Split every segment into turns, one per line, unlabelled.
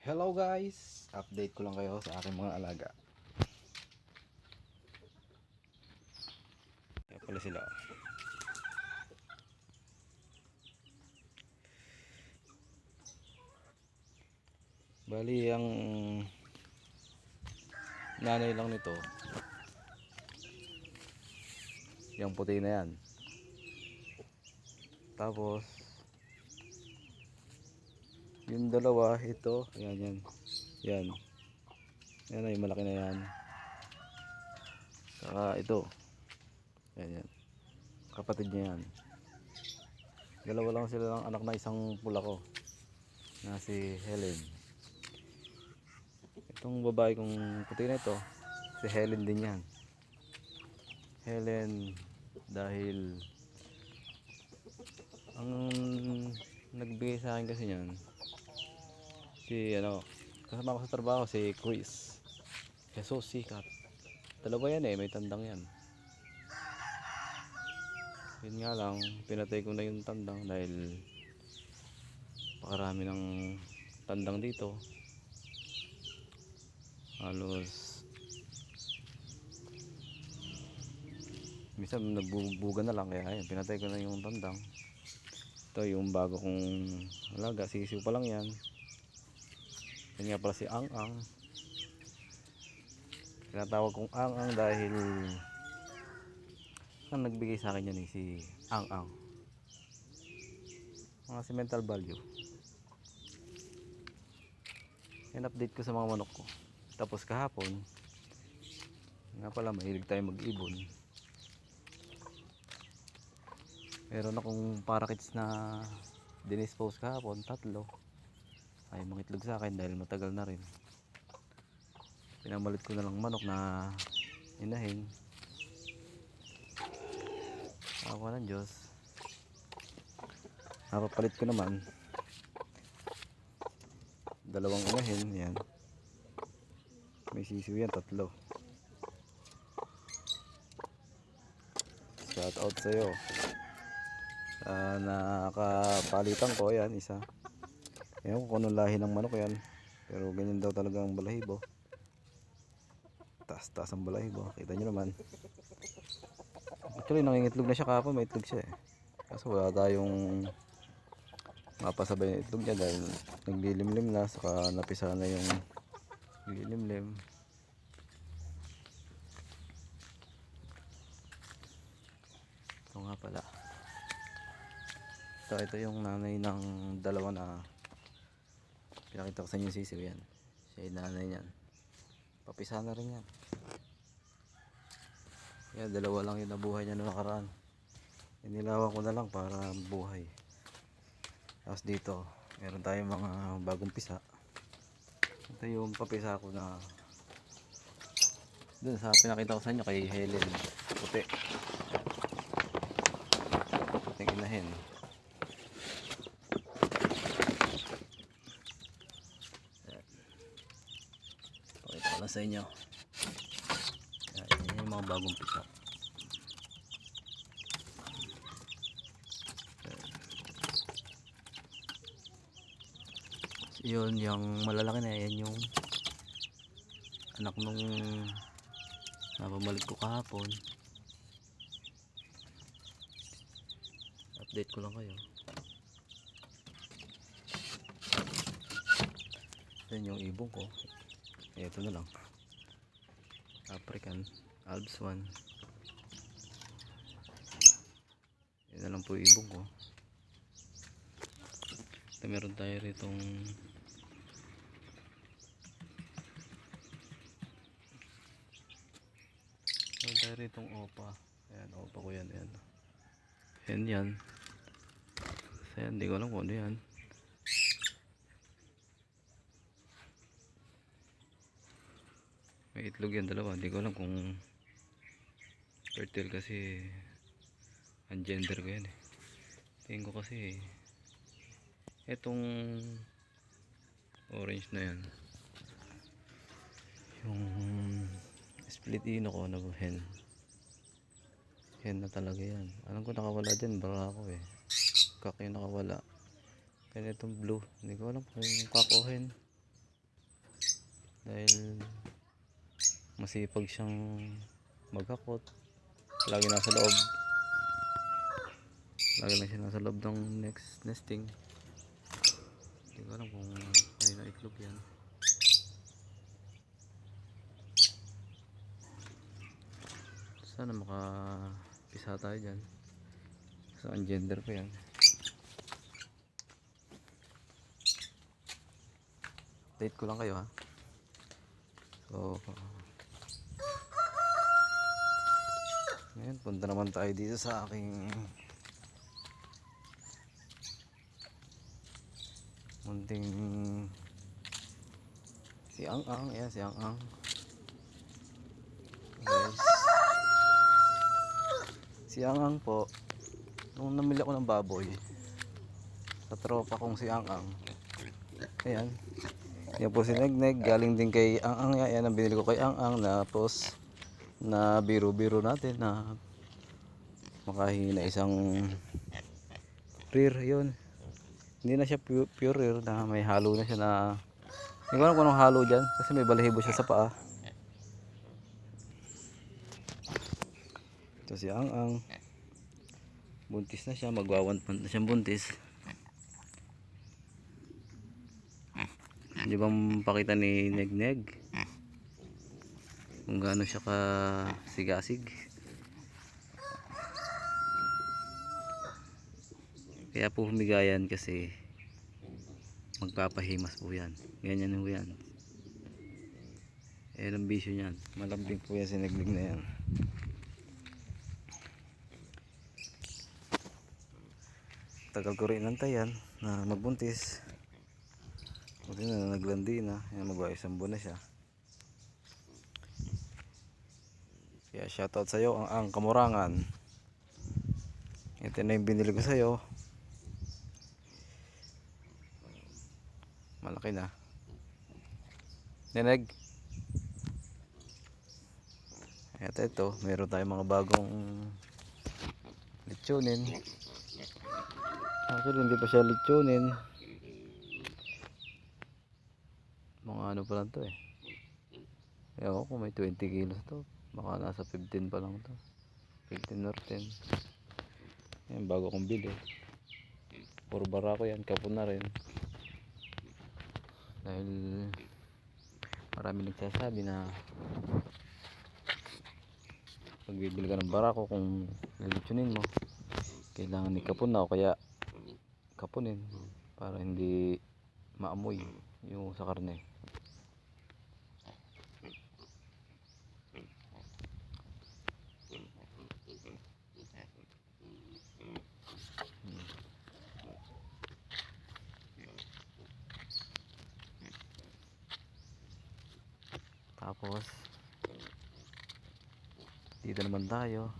Hello guys! Update ko lang kayo sa aking mga alaga. Kaya pala sila. Bali ang nanay lang nito, yung puti na yan. Tapos yung dalawa, ito, ayan yan. Yan. Yan ay malaki na yan. Saka ito. Ayan yan. Kapatid niya yan. Dalawa lang sila ng anak na isang pula ko. Na si Helen. Itong babae kong puti na ito, si Helen din yan. Helen dahil ang nagbigay sa akin kasi niyan si kasama ko sa trabaho, si Chris Jesus Sikat. Dalawa yan may tandang yan. Yun nga lang, pinatay ko na yung tandang dahil pakarami ng tandang dito. Halos minsan nagbubuga na lang, kaya ayun, pinatay ko na yung tandang. Ito yung bago kong alaga, sisiw pa lang yan. Yan nga pala si Ang Ang. Tinatawag kong Ang Ang dahil ang nagbigay sa akin yan si Ang Ang. Mga sentimental value. Yan update ko sa mga manok ko. Tapos kahapon nga pala, mahilig tayo mag-ibon. Meron akong parakeets na dinispose kahapon, 3. Ay mangitlog sa akin dahil matagal na rin. Pinamalit ko na lang manok na inahin. Awa ng Diyos. Napapalit ko naman 2 inahin. Yan. May sisiw yan, 3. Shout out sa'yo. Nakapalitan ko yan, isa. Ewan ko kung anong lahi ng manok yan, pero ganyan daw talaga ang balahibo. Taas ang balahibo, kita nyo naman. Actually nangingitlog na siya kahapon, may itlog siya kaso wala tayong mapasabay na itlog niya dahil naglilimlim na, saka napisa na yung lilimlim. Ito nga pala, ito yung nanay ng dalawa na pinakita ko sa inyo, sisiw yan. Siya yung nanay niyan. Papisa na rin yan. Yan, 2 lang yung nabuhay niya noong nakaraan. Inilawan ko na lang para buhay. Tapos dito meron tayong mga bagong pisa. Ito yung papisa ko na dun sa pinakita ko sa inyo kay Helen, puti, puting inahin. Pakita ko lang sa inyo. Yan yung mga bagong pisa. Yun, yung malalaki na yan yung anak nung napamalit ko kahapon. Update ko lang kayo. Yan yung ibong ko. Ito na lang, African Alps 1. Yan na lang po yung ibong ko. Ito, meron tayo ritong opa. Ayan, opa ko yan. Ayan yan. Ayan, hindi ko alam kung ano yan. May itlog yan, 2. Hindi ko alam kung fertile kasi ang gender ko yan tingin ko kasi etong orange na yan yung split ino ko na hen na talaga yan. Alam ko nakawala din, barako kak yung nakawala. Kaya itong blue, hindi ko alam kung kak o hen. dahil masipag siyang maghakot. Lagi nasa loob. Lagi lang siya nasa loob ng nesting. Hindi ko alam kung kanina itlog yan. Sana makapisa tayo dyan. Saan gender pa yan. Update ko lang kayo ha. So ngayon punta naman tayo dito sa aking munting si Ang-ang. Ayan si Ang-ang, guys. Si Ang-ang po, nung namili ako ng baboy sa tropa kong si Ang-ang, ayan, yan po si Negneg, galing din kay Ang-ang. Yan ang binili ko kay Ang-ang, na tapos na biro-biro natin na makahingi na isang rear. Yun, hindi na siya pure rear, na may halo na siya, na hindi ko alam kung anong halo dyan kasi may balahibo siya sa paa. Ito si Ang-ang, buntis na siya, magwa 1 month na siyang buntis. Hindi ba pakita ni Negneg kung gaano siya ka sigasig? Kaya po humigayan kasi magpapahimas po yan. Ganyan po yan. Ayan ang bisyo niyan. Malambing po yan si Negneg na yan. Tagal ko rin nantayan na magbuntis. Buti na naglandi na. Ayan, magwa 1 buwan na siya. Kaya shoutout sa iyo ang Kamurangan. Ito na yung binili ko sa iyo. Malaki na. Neneg. Ito, meron tayong mga bagong lechonin. Actually hindi pa siya lechonin. Mga ano pa lang to eh. Ewan ko kung may 20 kilos to. Baka nasa 15 pa lang to. 15 or 10. Ayan, bago kong bili. Puro barako yan, kapon na rin. Dahil marami nagsasabi na pag bibili ka ng barako, kung lilitsunin mo, kailangan ikapon na o kaya kapunin para hindi maamoy yung sa karne. Tapos dito naman tayo.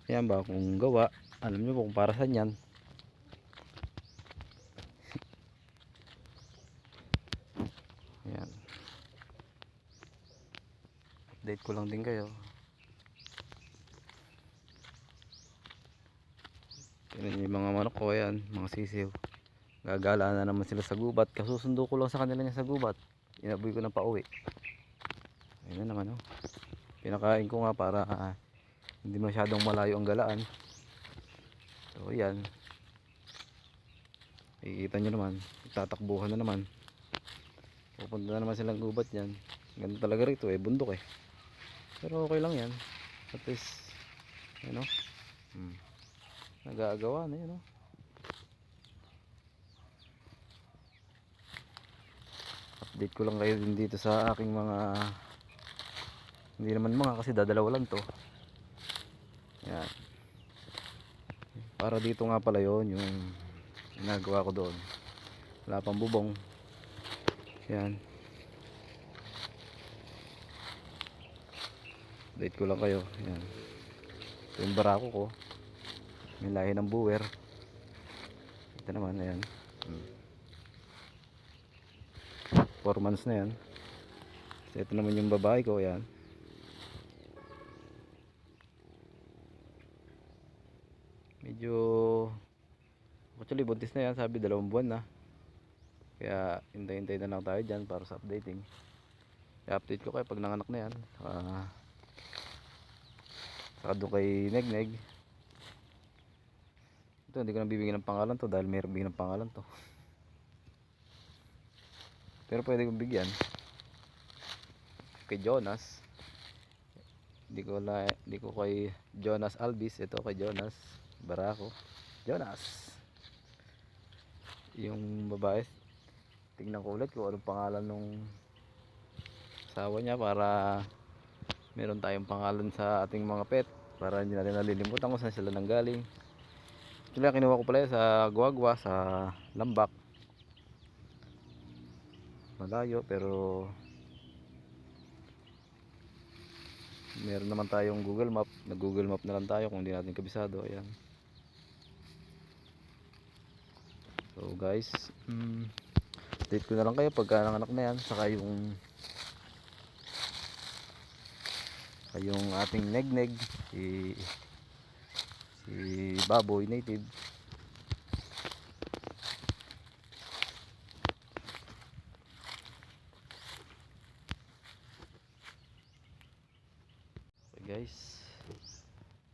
Yan ba kung gawa, alam nyo kung para saan yan. Yan, update ko lang din kayo. Yan yung mga manok ko, yan, mga sisiw. Gagala na naman sila sa gubat. Kasusundo ko lang sa kanila niya sa gubat. Inaboy ko na pauwi. Ayun na naman, oh. Pinakain ko nga para hindi masyadong malayo ang galaan. So yan, ikikita nyo naman, tatakbuhan na naman. Pupunta na naman silang gubat yan. Ganun talaga rito eh, bundok eh. Pero okay lang yan. At least, you know, nag-aagawa na yun, oh. Update ko lang kayo din dito sa aking mga, hindi naman mga kasi dadalawa lang to. Yan. Para dito nga pala yun, yung ginagawa ko doon. Wala pang bubong. Yan. Update ko lang kayo. Yan. Ito yung barako ko. May lahi ng buwer. Ito naman, ayan. 4 months na yan. So, ito naman yung babae ko, ayan. Medyo Actually buntis na yan, sabi 2 buwan na. Kaya hintay-hintay na lang tayo dyan para sa updating. I-update ko kayo pag nanganak na yan. Saka doon kay Negneg. Ito hindi ko na bibigyan ng pangalan to dahil mayroon bigyan ng pangalan to. Pero pwede kong bigyan kay Jonas. Hindi ko kay Jonas Albis, ito kay Jonas Barako. Jonas. Yung babae, tingnan ko ulit kung anong pangalan nung asawa niya para meron tayong pangalan sa ating mga pet para hindi natin nalilimutan kung saan sila nanggaling. Actually kinuha ko pala sa Guagua, sa Lambak. Malayo pero meron naman tayong Google Map. Nag-Google Map na lang tayo kung hindi natin kabisado. Ayan. So guys, update ko na lang kayo pagka nanganak na yan. Saka yung ating Negneg, si Baboy Native. Okay guys,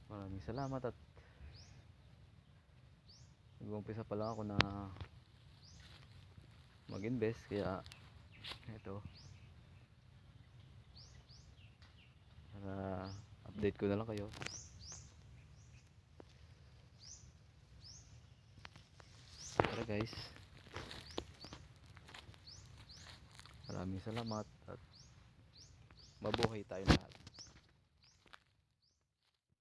maraming salamat at nag-umpisa pa lang ako na mag-invest kaya ito para update ko na lang kayo. Tara guys, maraming salamat at mabuhay tayo lahat.